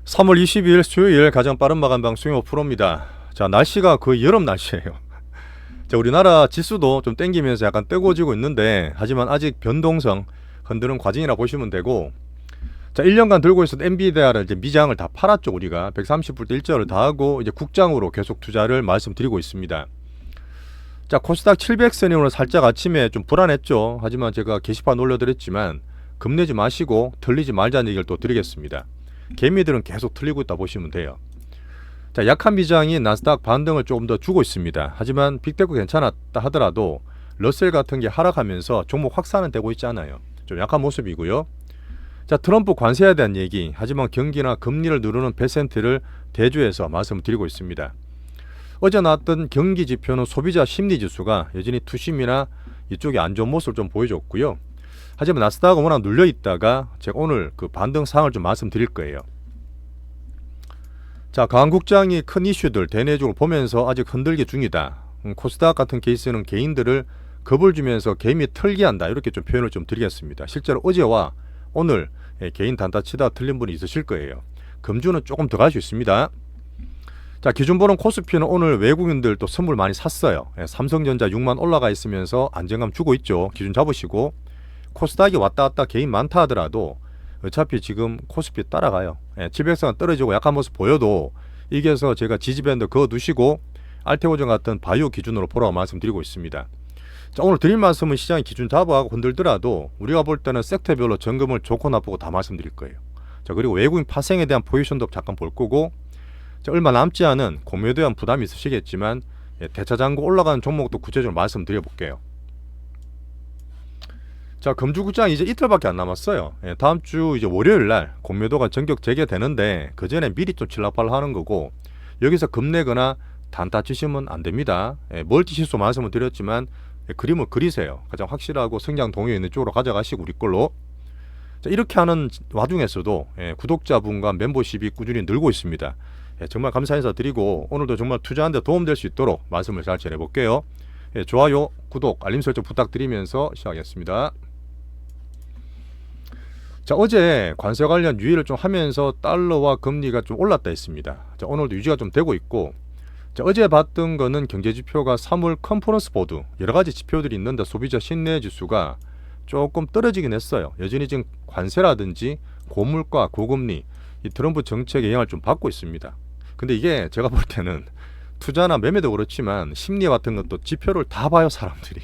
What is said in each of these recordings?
3월 22일 수요일 가장 빠른 마감 방송이 5%입니다. 자, 날씨가 거의 여름 날씨예요. 자, 우리나라 지수도 좀 땡기면서 약간 뜨거워지고 있는데, 하지만 아직 변동성 흔드는 과정이라 보시면 되고, 자, 1년간 들고 있었던 엔비디아를 이제 미장을 다 팔았죠. 우리가 130불대 일절을 다 하고 이제 국장으로 계속 투자를 말씀드리고 있습니다. 자, 코스닥 700선이 오늘 살짝 아침에 좀 불안했죠. 하지만 제가 게시판 올려드렸지만 겁내지 마시고 틀리지 말자는 얘기를 또 드리겠습니다. 개미들은 계속 틀리고 있다 보시면 돼요. 자, 약한 미장이 나스닥 반등을 조금 더 주고 있습니다. 하지만 빅테크 괜찮았다 하더라도 러셀 같은 게 하락하면서 종목 확산은 되고 있지 않아요. 좀 약한 모습이고요. 자, 트럼프 관세에 대한 얘기, 하지만 경기나 금리를 누르는 배센트를 대주해서 말씀드리고 있습니다. 어제 나왔던 경기 지표는 소비자 심리 지수가 여전히 투심이나 이쪽에 안 좋은 모습을 좀 보여줬고요. 하지만 나스닥은 워낙 눌려 있다가 제가 오늘 그 반등 사항을 좀 말씀드릴 거예요. 자, 강국장이 큰 이슈들 대내적으로 보면서 아직 흔들기 중이다. 코스닥 같은 케이스는 개인들을 겁을 주면서 개미 털기 한다, 이렇게 좀 표현을 좀 드리겠습니다. 실제로 어제와 오늘 개인 단타 치다 틀린 분이 있으실 거예요. 금주는 조금 더 갈 수 있습니다. 자, 기준보는 코스피는 오늘 외국인들 또 선물 많이 샀어요. 삼성전자 6만 올라가 있으면서 안정감 주고 있죠. 기준 잡으시고, 코스닥이 왔다 갔다 개인 많다 하더라도 어차피 지금 코스피 따라가요. 700선 떨어지고 약한 모습 보여도 이게서 제가 지지밴드 그어 두시고 알테오전 같은 바이오 기준으로 보라고 말씀드리고 있습니다. 자, 오늘 드릴 말씀은 시장이 기준 잡아가고 흔들더라도 우리가 볼 때는 섹터별로 점검을 좋고 나쁘고 다 말씀드릴 거예요. 자, 그리고 외국인 파생에 대한 포지션도 잠깐 볼 거고, 자, 얼마 남지 않은 공매도에 대한 부담이 있으시겠지만 대차장고 올라가는 종목도 구체적으로 말씀드려 볼게요. 자, 금주국장 이제 이틀밖에 안 남았어요. 다음 주 이제 월요일 날 공매도가 전격 재개되는데 그 전에 미리 좀 칠락팔락 하는 거고, 여기서 겁내거나 단타 치시면 안 됩니다. 멀티시소 말씀을 드렸지만 그림을 그리세요. 가장 확실하고 성장 동요 있는 쪽으로 가져가시고 우리 걸로. 자, 이렇게 하는 와중에서도 구독자분과 멤버십이 꾸준히 늘고 있습니다. 정말 감사 인사 드리고 오늘도 정말 투자하는 데 도움될 수 있도록 말씀을 잘 전해볼게요. 좋아요, 구독, 알림 설정 부탁드리면서 시작하겠습니다. 자, 어제 관세 관련 유의를 좀 하면서 달러와 금리가 좀 올랐다 했습니다. 자, 오늘도 유지가 좀 되고 있고, 자, 어제 봤던 거는 경제지표가 3월 컨퍼런스 보드 여러가지 지표들이 있는데 소비자 신뢰 지수가 조금 떨어지긴 했어요. 여전히 지금 관세라든지 고물가, 고금리, 이 트럼프 정책의 영향을 좀 받고 있습니다. 근데 이게 제가 볼 때는 투자나 매매도 그렇지만 심리 같은 것도 지표를 다 봐요. 사람들이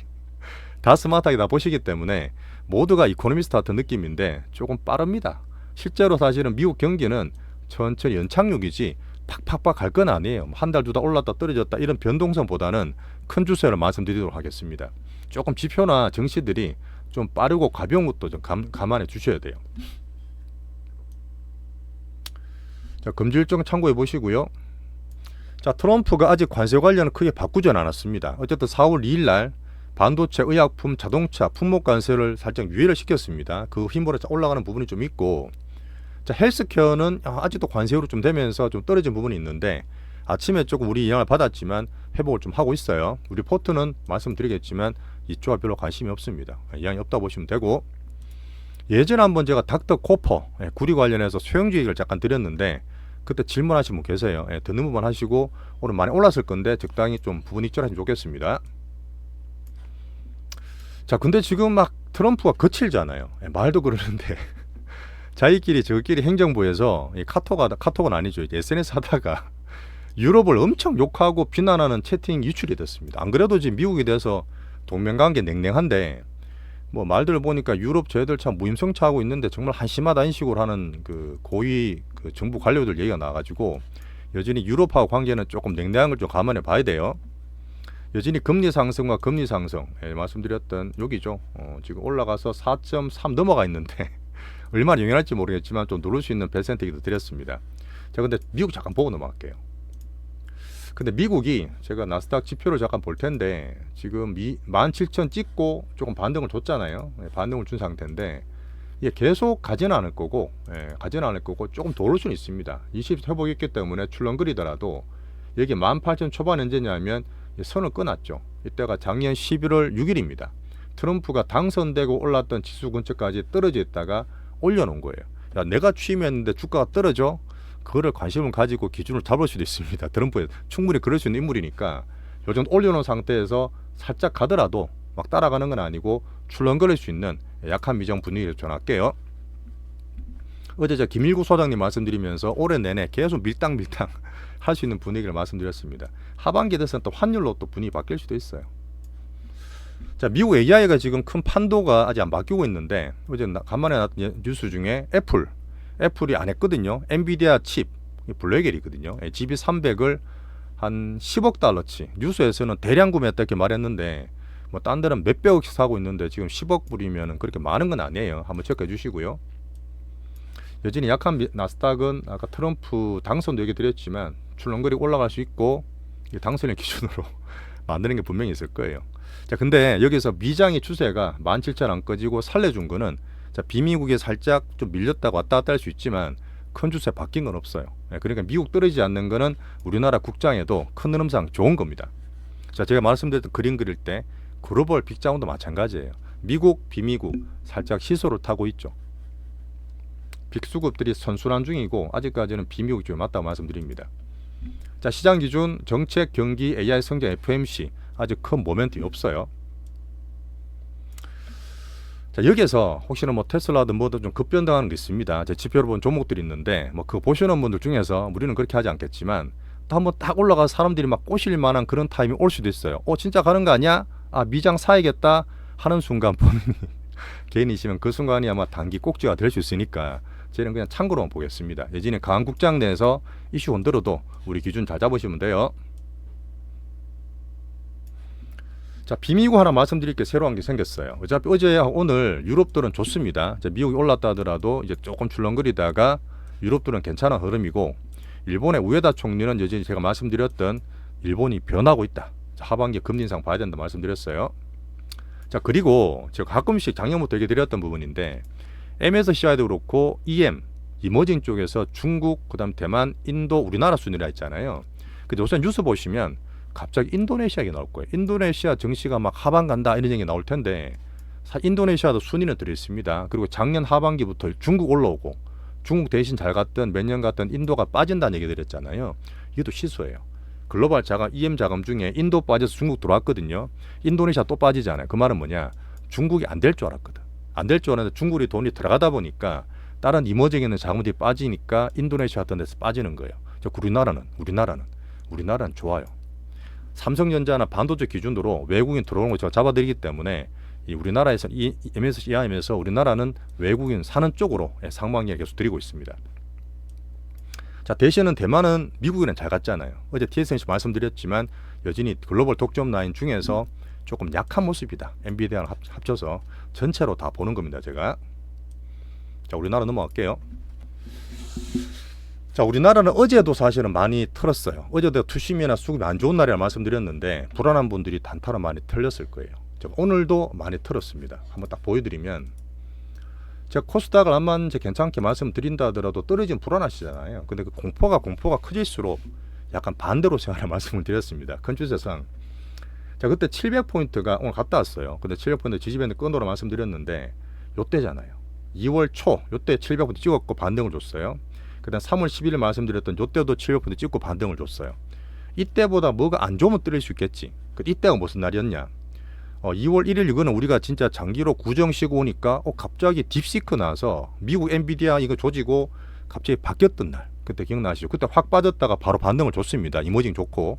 다 스마트하게 다 보시기 때문에 모두가 이코노미스트 같은 느낌인데 조금 빠릅니다. 실제로 사실은 미국 경기는 천천히 연착륙이지 팍팍팍 갈 건 아니에요. 한 달 두 달 올랐다 떨어졌다 이런 변동성보다는 큰 추세를 말씀드리도록 하겠습니다. 조금 지표나 정시들이 좀 빠르고 가벼운 것도 좀 감안해 주셔야 돼요. 자, 금주 일정 참고해 보시고요. 자, 트럼프가 아직 관세 관련은 크게 바꾸진 않았습니다. 어쨌든 4월 2일 날 반도체, 의약품, 자동차, 품목 관세를 살짝 유예를 시켰습니다. 그 힘으로 올라가는 부분이 좀 있고, 자, 헬스케어는 아직도 관세로 좀 되면서 좀 떨어진 부분이 있는데 아침에 조금 우리 영향을 받았지만 회복을 좀 하고 있어요. 우리 포트는 말씀드리겠지만 이쪽에 별로 관심이 없습니다. 영향이 없다 보시면 되고, 예전에 한번 제가 닥터 코퍼 구리 관련해서 소형주 얘기를 잠깐 드렸는데 그때 질문하신 분 계세요. 듣는 부분 하시고 오늘 많이 올랐을 건데 적당히 좀 부분 익절하시면 좋겠습니다. 자, 근데 지금 막 트럼프가 거칠잖아요. 말도 그러는데 자기끼리 저끼리 행정부에서 카톡은 아니죠. 이제 SNS 하다가 유럽을 엄청 욕하고 비난하는 채팅 유출이 됐습니다. 안 그래도 지금 미국에 대해서 동맹관계 냉랭한데 뭐 말들을 보니까 유럽 저희들 참 무임승차하고 있는데 정말 한심하다 인식으로 하는 그 고위 그 정부 관료들 얘기가 나와가지고 여전히 유럽하고 관계는 조금 냉랭한 걸 좀 감안해 봐야 돼요. 여전히 금리 상승과 금리 상승, 말씀드렸던 여기죠. 지금 올라가서 4.3 넘어가 있는데 얼마나 영향할지 모르겠지만 좀 누를 수 있는 배센트기도 드렸습니다. 자, 근데 미국 잠깐 보고 넘어갈게요. 근데 미국이 제가 나스닥 지표를 잠깐 볼 텐데 지금 17,000 찍고 조금 반등을 줬잖아요. 반등을 준 상태인데 이게 계속 가지는 않을 거고, 조금 더 오를 수는 있습니다. 20 회복했기 때문에 출렁거리더라도 여기 18,000 초반 언제냐면 선을 끊었죠. 이때가 작년 11월 6일입니다. 트럼프가 당선되고 올랐던 지수 근처까지 떨어져 있다가 올려놓은 거예요. 야, 내가 취임했는데 주가가 떨어져? 그거를 관심을 가지고 기준을 잡을 수도 있습니다. 트럼프에 충분히 그럴 수 있는 인물이니까 요 정도 올려놓은 상태에서 살짝 가더라도 막 따라가는 건 아니고 출렁거릴 수 있는 약한 미정 분위기를 전할게요. 어제 저 김일구 소장님 말씀드리면서 올해 내내 계속 밀당밀당 할 수 있는 분위기를 말씀드렸습니다. 하반기에 돼서는 또 환율로 또 분위기 바뀔 수도 있어요. 자, 미국 AI가 지금 큰 판도가 아직 안 바뀌고 있는데 어제 간만에 나왔던 뉴스 중에 애플이 안 했거든요. 엔비디아 칩 블랙엘이거든요. GB300을 한 10억 달러치, 뉴스에서는 대량 구매했다 이렇게 말했는데 뭐 딴 데는 몇백억씩 사고 있는데 지금 10억 불이면 그렇게 많은 건 아니에요. 한번 체크해 주시고요. 여전히 약한 나스닥은 아까 트럼프 당선도 얘기 드렸지만 출렁거리고 올라갈 수 있고 당선을 기준으로 만드는 게 분명히 있을 거예요. 자, 근데 여기서 미장의 추세가 17,000 안 꺼지고 살려준 거는 자, 비미국에 살짝 좀 밀렸다가 왔다 갔다 할 수 있지만 큰 추세 바뀐 건 없어요. 그러니까 미국 떨어지지 않는 거는 우리나라 국장에도 큰 흐름상 좋은 겁니다. 자, 제가 말씀드렸던 그림 그릴 때 글로벌 빅자운도 마찬가지예요. 미국, 비미국 살짝 시소를 타고 있죠. 빅수급들이 선순환 중이고 아직까지는 비미국 쪽에 맞다고 말씀드립니다. 자, 시장 기준 정책, 경기, AI 성장, FMC 아직 큰 모멘텀이 없어요. 자, 여기에서 혹시나 뭐 테슬라든 뭐든 좀 급변동하는 게 있습니다. 제 지표로 본 종목들이 있는데 뭐 그거 보시는 분들 중에서 우리는 그렇게 하지 않겠지만 또 한번 딱 올라가 사람들이 막 꼬실 만한 그런 타임이 올 수도 있어요. 진짜 가는 거 아니야? 아, 미장 사야겠다 하는 순간 본인이 개인이시면 그 순간이 아마 단기 꼭지가 될 수 있으니까 저는 그냥 참고로만 보겠습니다. 예전에 강국장 내에서 이슈 흔들어도 우리 기준 잘 잡으시면 돼요. 자, 비미국 하나 말씀드릴 게 새로운 게 생겼어요. 어차피 어제야 오늘 유럽들은 좋습니다. 미국이 올랐다 하더라도 이제 조금 출렁거리다가 유럽들은 괜찮은 흐름이고 일본의 우에다 총리는 여전히 제가 말씀드렸던 일본이 변하고 있다. 자, 하반기 금리 인상 봐야 된다 말씀드렸어요. 자, 그리고 제가 가끔씩 작년부터 얘기 드렸던 부분인데 MSCI도 그렇고 EM, 이머징 쪽에서 중국, 그다음 대만, 인도, 우리나라 순위라 있잖아요. 근데 요새 뉴스 보시면 갑자기 인도네시아 얘기 나올 거예요. 인도네시아 증시가 막 하반 간다 이런 얘기 나올 텐데 인도네시아도 순위는 들어있습니다. 그리고 작년 하반기부터 중국 올라오고 중국 대신 잘 갔던 몇 년 갔던 인도가 빠진다는 얘기 드렸잖아요. 이것도 시소예요. 글로벌 자금, EM 자금 중에 인도 빠져서 중국 들어왔거든요. 인도네시아 또 빠지잖아요. 그 말은 뭐냐? 중국이 안 될 줄 알았거든. 안 될 줄 알았는데 중국이 돈이 들어가다 보니까 다른 이머징에 있는 자금들이 빠지니까 인도네시아 같은 데서 빠지는 거예요. 우리나라는 좋아요. 삼성전자나 반도체 기준으로 외국인 들어오는 거 제가 잡아드리기 때문에 이 우리나라에서 이 MSCI에서 우리나라는 외국인 사는 쪽으로 상반기에 계속 드리고 있습니다. 자, 대신은 대만은 미국이랑 잘 갔잖아요. 어제 TSMC 말씀드렸지만 여전히 글로벌 독점 라인 중에서 조금 약한 모습이다. 엔비디아랑 합쳐서 전체로 다 보는 겁니다. 제가. 자, 우리나라 넘어갈게요. 자, 우리나라는 어제도 사실은 많이 털었어요. 어제도 투심이나 수급이 안 좋은 날이라 말씀드렸는데 불안한 분들이 단타로 많이 털렸을 거예요. 오늘도 많이 털었습니다. 한번 딱 보여드리면 제가 코스닥을 한번 괜찮게 말씀드린다 하더라도 떨어지면 불안하시잖아요. 근데 그 공포가 커질수록 약간 반대로 생각을 말씀을 드렸습니다. 큰 추세상. 자, 그때 700포인트가 오늘 갔다 왔어요. 근데 700포인트 지지밴드 끊으로 말씀드렸는데 요때잖아요. 2월 초 요때 700포인트 찍었고 반등을 줬어요. 그 다음 3월 11일 말씀드렸던 요때도 700포인트 찍고 반등을 줬어요. 이때보다 뭐가 안 좋으면 떨어질 수 있겠지. 이때가 무슨 날이었냐? 2월 1일 이거는 우리가 진짜 장기로 구정시고 오니까 갑자기 딥시크 나서 미국 엔비디아 이거 조지고 갑자기 바뀌었던 날. 그때 기억나시죠? 그때 확 빠졌다가 바로 반등을 줬습니다. 이머징 좋고.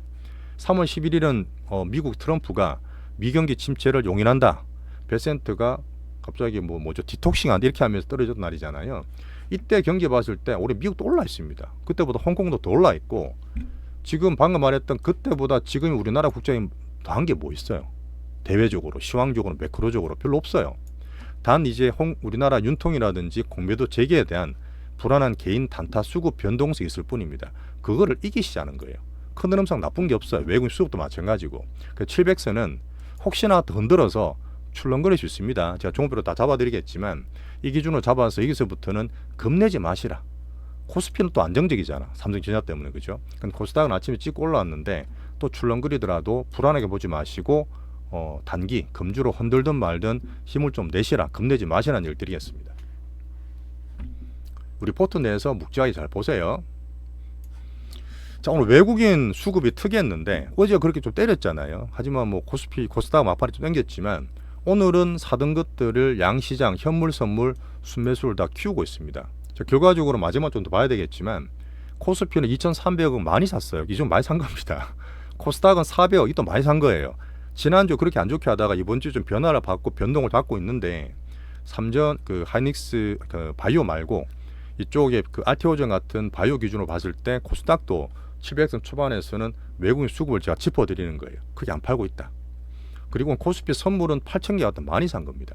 3월 11일은 미국 트럼프가 미경기 침체를 용인한다. 베센트가 갑자기 뭐죠? 디톡싱한다 이렇게 하면서 떨어졌던 날이잖아요. 이때 경기 봤을 때 우리 미국도 올라 있습니다. 그때보다 홍콩도 더 올라 있고 지금 방금 말했던 그때보다 지금 우리나라 국장이 더한 게 뭐 있어요? 대외적으로, 시황적으로, 매크로적으로 별로 없어요. 단 이제 우리나라 윤통이라든지 공매도 재개에 대한 불안한 개인 단타 수급 변동성이 있을 뿐입니다. 그거를 이기시자는 거예요. 큰 흐름상 나쁜 게 없어요. 외국인 수급도 마찬가지고. 그 700선은 혹시나 더 흔들어서 출렁거릴 수 있습니다. 제가 종목별로 다 잡아드리겠지만 이 기준으로 잡아서 여기서부터는 겁내지 마시라. 코스피는 또 안정적이잖아. 삼성전자 때문에 그죠? 근데 코스닥은 아침에 찍고 올라왔는데 또 출렁거리더라도 불안하게 보지 마시고 단기 금주로 흔들든 말든 힘을 좀 내시라. 겁내지 마시라는 얘기를 드리겠습니다. 우리 포트 내에서 묵직하게 잘 보세요. 자, 오늘 외국인 수급이 특이했는데 어제 그렇게 좀 때렸잖아요. 하지만 뭐 코스피, 코스닥 막판에 좀 당겼지만 오늘은 사던 것들을 양시장, 현물, 선물, 순매수를 다 키우고 있습니다. 자, 결과적으로 마지막 좀 더 봐야 되겠지만 코스피는 2,300억 많이 샀어요. 이 좀 많이 산 겁니다. 코스닥은 400억 이또 많이 산 거예요. 지난주 그렇게 안 좋게 하다가 이번 주 좀 변화를 받고 변동을 받고 있는데 삼전 그 하이닉스 그 바이오 말고 이쪽에 그 알테오젠 같은 바이오 기준으로 봤을 때 코스닥도 700선 초반에서는 외국인 수급을 제가 짚어드리는 거예요. 크게 안 팔고 있다. 그리고 코스피 선물은 8,000개 갖다 많이 산 겁니다.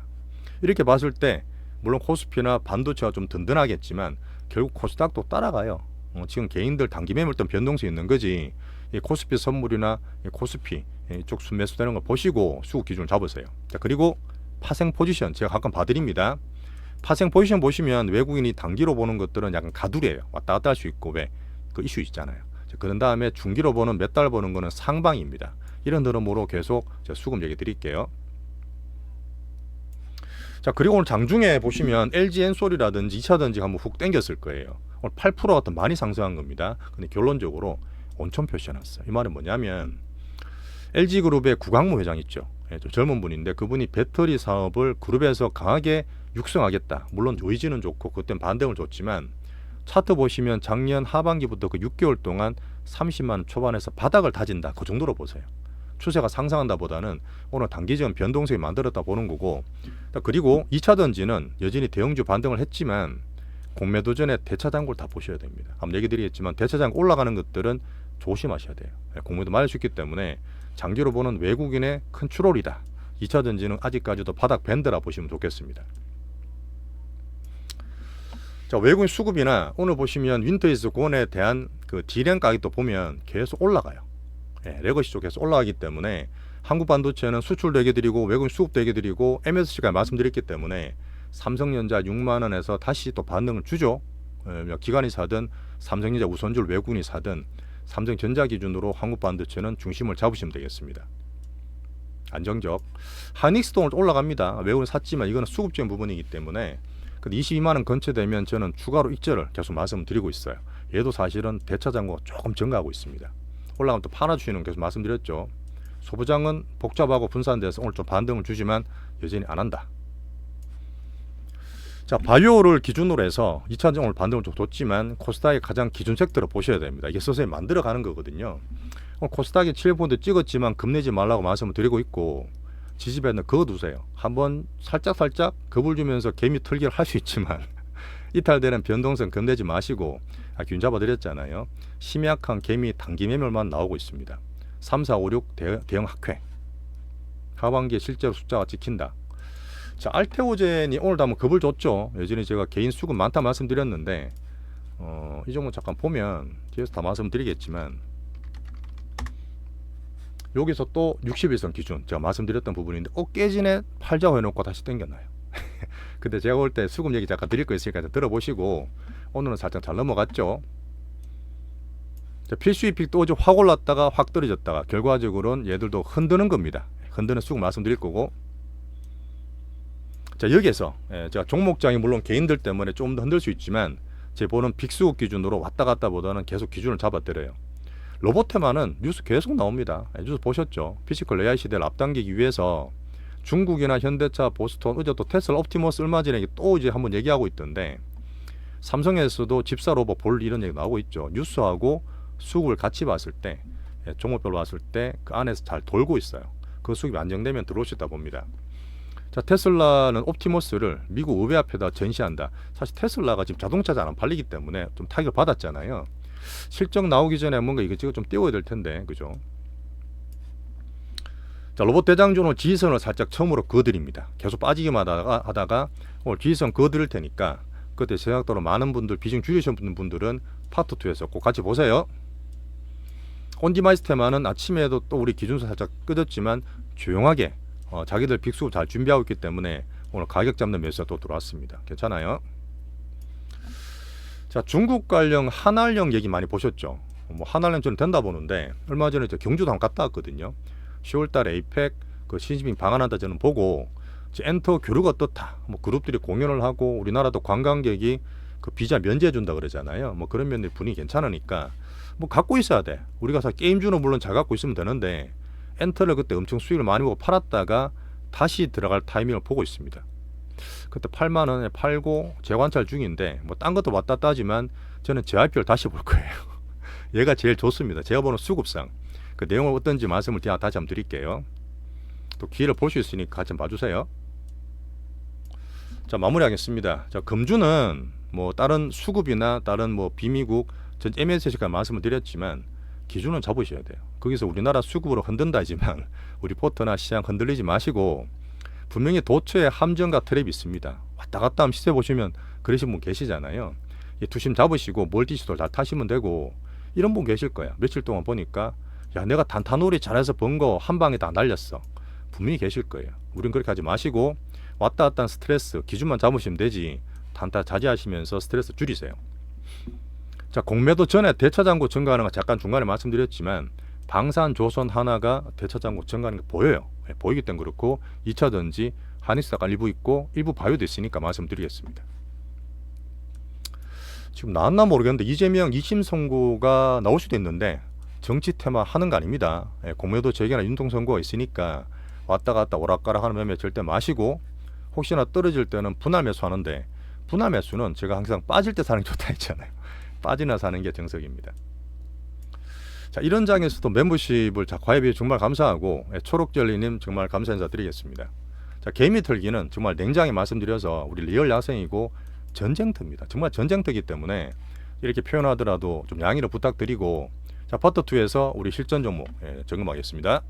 이렇게 봤을 때 물론 코스피나 반도체가 좀 든든하겠지만 결국 코스닥도 따라가요. 지금 개인들 단기 매물던 변동성이 있는 거지. 이 코스피 선물이나 이 코스피 이쪽 순매수되는 걸 보시고 수급 기준을 잡으세요. 자, 그리고 파생 포지션 제가 가끔 봐드립니다. 파생 포지션 보시면 외국인이 단기로 보는 것들은 약간 가두리예요. 왔다 갔다 할 수 있고 왜 그 이슈 있잖아요. 자, 그런 다음에 중기로 보는 몇 달 보는 거는 상방입니다. 이런 흐름으로 계속 제가 수급 얘기 드릴게요. 자, 그리고 오늘 장중에 보시면 LG 엔솔이라든지 2차전지 한번 훅 땡겼을 거예요. 오늘 8% 같은 많이 상승한 겁니다. 근데 결론적으로 온천 표시해놨어요. 이 말은 뭐냐면 LG그룹의 구강무 회장 있죠. 좀 젊은 분인데 그분이 배터리 사업을 그룹에서 강하게 육성하겠다. 물론 의지는 좋고 그때는 반등을 줬지만 차트 보시면 작년 하반기부터 그 6개월 동안 30만 원 초반에서 바닥을 다진다. 그 정도로 보세요. 추세가 상승한다 보다는 오늘 단기적인 변동성이 만들었다 보는 거고, 그리고 2차전지는 여전히 대형주 반등을 했지만 공매도 전에 대차장고를 다 보셔야 됩니다. 한번 얘기 드리겠지만 대차장고 올라가는 것들은 조심하셔야 돼요. 공매도 맞을 수 있기 때문에 장기로 보는 외국인의 큰 출혈이다. 2차전지는 아직까지도 바닥 밴드라 보시면 좋겠습니다. 자, 외국인 수급이나 오늘 보시면 윈터이즈 권에 대한 그 D램 가격도 보면 계속 올라가요. 레거시 쪽에서 올라가기 때문에 한국 반도체는 수출도 얘기드리고 외국인 수급도 얘기드리고 MSC가 말씀드렸기 때문에 삼성전자 6만 원에서 다시 또 반등을 주죠. 기관이 사든 삼성전자 우선주를 외국인이 사든 삼성전자 기준으로 한국 반도체는 중심을 잡으시면 되겠습니다. 안정적. 하이닉스도 오늘 올라갑니다. 외국인 샀지만 이거는 수급적인 부분이기 때문에 22만 원 근처되면 저는 추가로 익절을 계속 말씀드리고 있어요. 얘도 사실은 대차장고가 조금 증가하고 있습니다. 올라가면 또 팔아주시는 계속 말씀드렸죠. 소부장은 복잡하고 분산돼서 오늘 좀 반등을 주지만 여전히 안 한다. 자, 바이오를 기준으로 해서 2차전 오늘 반등을 좀 줬지만 코스닥의 가장 기준 섹터를 보셔야 됩니다. 이게 서서히 만들어가는 거거든요. 코스닥이 7포인트 찍었지만 겁내지 말라고 말씀을 드리고 있고 지지배는 그어두세요. 한번 살짝 겁을 주면서 개미 털기를 할 수 있지만 이탈되는 변동성 겁내지 마시고 균 잡아드렸잖아요. 심약한 개미 단기 매물만 나오고 있습니다. 3, 4, 5, 6 대형 학회. 하반기에 실제로 숫자가 찍힌다. 자, 알테오젠이 오늘도 한번 겁을 줬죠. 예전에 제가 개인 수급 많다 말씀드렸는데 이 종목 잠깐 보면 뒤에서 다 말씀드리겠지만 여기서 또 60일선 기준 제가 말씀드렸던 부분인데 깨지네 팔자고 해놓고 다시 당겨놔요. 근데 제가 올 때 수급 얘기 잠깐 드릴 거 있으니까 들어보시고 오늘은 살짝 잘 넘어갔죠. 자, 필수이픽 또 어제 확 올랐다가 확 떨어졌다가 결과적으로는 얘들도 흔드는 겁니다. 흔드는 수급 말씀드릴 거고, 자, 여기에서 제가 종목장이 물론 개인들 때문에 좀 더 흔들 수 있지만 제 보는 빅수급 기준으로 왔다 갔다 보다는 계속 기준을 잡아드려요. 로보테마는 뉴스 계속 나옵니다. 뉴스 보셨죠? 피지컬 AI 시대를 앞당기기 위해서 중국이나 현대차, 보스톤, 어제 또 테슬라 옵티머스 얼마 전에 또 이제 한번 얘기하고 있던데 삼성에서도 집사 로봇 볼 이런 얘기 나오고 있죠. 뉴스하고 수급을 같이 봤을 때 종목별로 봤을 때 그 안에서 잘 돌고 있어요. 그 수급이 안정되면 들어올 수 있다 봅니다. 자, 테슬라는 옵티머스를 미국 의회 앞에다 전시한다. 사실 테슬라가 지금 자동차 잘 안 팔리기 때문에 좀 타격을 받았잖아요. 실적 나오기 전에 뭔가 이것저것 좀 띄워야 될 텐데, 그죠? 자, 로봇 대장주는 지지선을 살짝 처음으로 그어드립니다. 계속 빠지기만 하다가 오늘 지지선 그어드릴 테니까 그때 제작도로 많은 분들 비중 줄이신 분들은 파트 2에서 꼭 같이 보세요. 온디마이스 테마는 아침에도 또 우리 기준선 살짝 끄졌지만 조용하게 자기들 빅수급 잘 준비하고 있기 때문에 오늘 가격 잡는 매수가 또 들어왔습니다. 괜찮아요? 자, 중국 관련 한알령 얘기 많이 보셨죠? 한알령 저는 된다 보는데 얼마 전에 경주도 한번 갔다 왔거든요. 10월달에 에이펙 그 시진핑 방한한다 저는 보고 엔터 교류가 어떻다. 그룹들이 공연을 하고 우리나라도 관광객이 그 비자 면제해 준다 그러잖아요. 뭐 그런 면들 분위기 괜찮으니까 뭐 갖고 있어야 돼. 우리가 게임주는 물론 잘 갖고 있으면 되는데 엔터를 그때 엄청 수익을 많이 보고 팔았다가 다시 들어갈 타이밍을 보고 있습니다. 그때 8만 원에 팔고 재관찰 중인데 뭐 딴 것도 왔다 갔다 하지만 저는 제 IPO를 다시 볼 거예요. 얘가 제일 좋습니다. 제가 보는 수급상 그 내용은 어떤지 말씀을 다시 한번 드릴게요. 또 기회를 볼 수 있으니까 같이 한번 봐주세요. 자, 마무리하겠습니다. 자, 금주는 뭐 다른 수급이나 다른 뭐 비미국 전 MSC가 말씀을 드렸지만 기준은 잡으셔야 돼요. 거기서 우리나라 수급으로 흔든다 하지만 우리 포터나 시장 흔들리지 마시고 분명히 도처에 함정과 트랩이 있습니다. 왔다 갔다 하면 시세 보시면 그러신 분 계시잖아요. 투심 잡으시고 멀티시도를 다 타시면 되고 이런 분 계실 거야. 며칠 동안 보니까 야 내가 단타놀이 잘해서 번 거 한 방에 다 날렸어. 분명히 계실 거예요. 우린 그렇게 하지 마시고 왔다 갔다 한 스트레스 기준만 잡으시면 되지 단타 자제하시면서 스트레스 줄이세요. 자, 공매도 전에 대차장고 증가하는 거 잠깐 중간에 말씀드렸지만 방산, 조선, 하나가 대차장고 증가하는 게 보여요. 보이기 때문에 그렇고 2차전지, 한익사가 일부 있고 일부 바이오도 있으니까 말씀드리겠습니다. 지금 나왔나 모르겠는데 이재명 2심 선고가 나올 수도 있는데 정치 테마 하는 거 아닙니다. 공매도 재개나 윤통 선고가 있으니까 왔다 갔다 오락가락 하는 매매 절대 마시고 혹시나 떨어질 때는 분할 매수하는데 분할 매수는 제가 항상 빠질 때 사는 게 좋다 했잖아요. 빠지나 사는 게 정석입니다. 자, 이런 장에서도 멤버십을 가입해 정말 감사하고 초록젤리님 정말 감사 인사 드리겠습니다. 자, 개미 털기는 정말 냉정히 말씀드려서 우리 리얼 야생이고 전쟁터입니다. 정말 전쟁터이기 때문에 이렇게 표현하더라도 좀 양해를 부탁드리고 자, 파트 2에서 우리 실전 종목 점검하겠습니다.